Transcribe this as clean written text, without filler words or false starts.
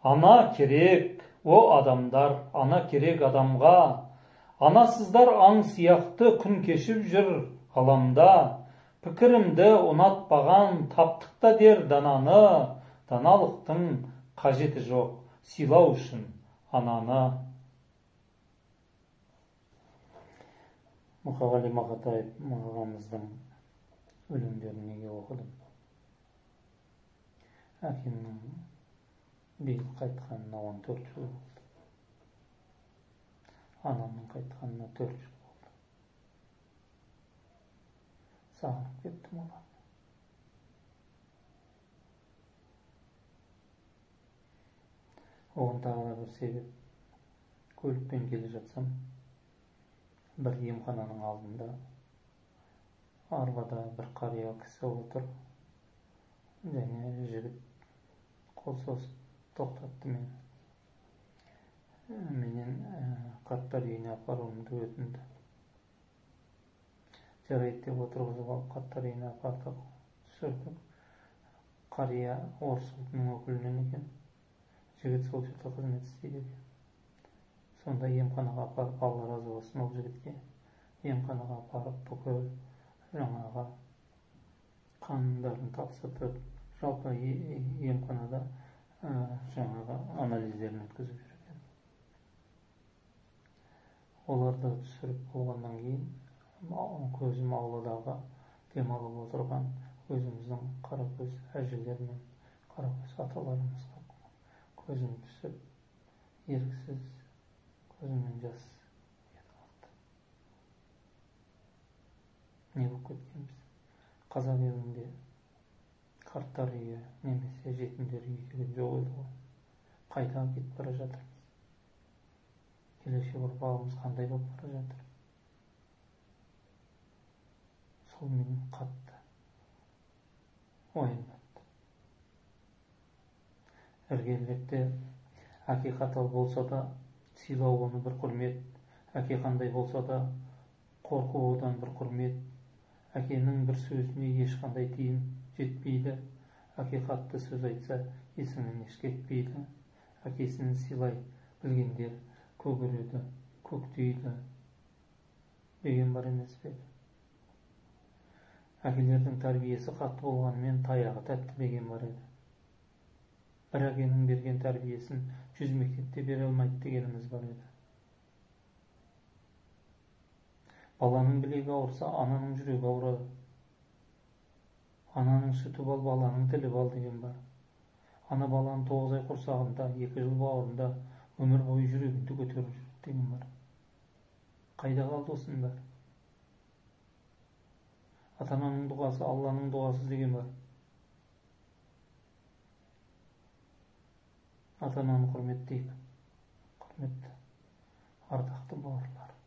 Ana керек, o adamlar, ana керек adamға. Anasızlar аң сияқты күн кешіп жүр ғаламда. Пікірімді ұнатпаған таптықта дер дананы. Даналықтың қажеті жоқ, сыйлау үшін ананы. Мұқағали Мақатаев ағамыздың өлеңдерін неге оқыдым? Әкемнің биыл қайтқанына 14 жыл болды. Анамның қайтқанына 4 жыл болды. Сағынып кеттім оларды. Оған тағы да бір себеп. Көлікпен келе жатсам, бір емхананың алдында арбада бір қария кісі отыр. Және жігіт қол созып тоқтатты мені. Менен қарттар үйіне апаруымды өтінді. Жарайды деп отырғызып алып қарттар үйіне апардық, түсірдік. Қария орыс ұлтының өкілінен екен. Жігіт сол жерде қызмет істейді екен. Сонда емханаға апарып, Алла разы болсын ол жігітке, емханаға апарып бүкіл жаңағы қандарын тапсыртып, жалпы емханада жаңағы анализдерін өткізіп жүр екен. Оларды түсіріп болғаннан кейін көзім ауладағы демалып отырған өзіміздің қаракөз әжелер мен қаракөз аталарымызға көзім түсіп, еріксіз көзімнен жас кетіп қалды. Не болып кеткенбіз? Қазақ елінде қарттар үйі немесе жетімдер үйі деген жоқ еді ғой. Қайда кетіп бара жатырмыз? Келешек ұрпағымыз қандай болып бара жатыр? Сол мені қатты уайымдатты. Іргелікте әке қатал болса да сыйлау оны бір құрмет, әке қандай болса да қорқу одан бір құрмет. Әкенің бір сөзіне ешқандай тиын жетпейді. Әке қатты сөз айтса, есіңнен еш кетпейді. Әкесін сыйлай білгендер көгереді, көктейді деген бар емес пе? Әкелердің тәрбиесі қатты болғанымен таяғы тәтті деген бар еді. Бір әкенің берген тәрбиесін 100 мектепте бере алмайды дегеніміз бар еді. Баланың білегі ауырса, ананың жүрегі ауырады. Ананың сүті бол, баланың тілі бол деген бар. Ана баланы 9 ай құрсағында, 2 жыл бауырында, өмір бойы жүрегінде көтеріп жүреді деген бар. Қайда қалды осының бәрі? Ата-ананың дұғасы, Алланың дұғасы деген бар. Ата-ананы құрметтейік. Құрметті, ардақты бауырлар.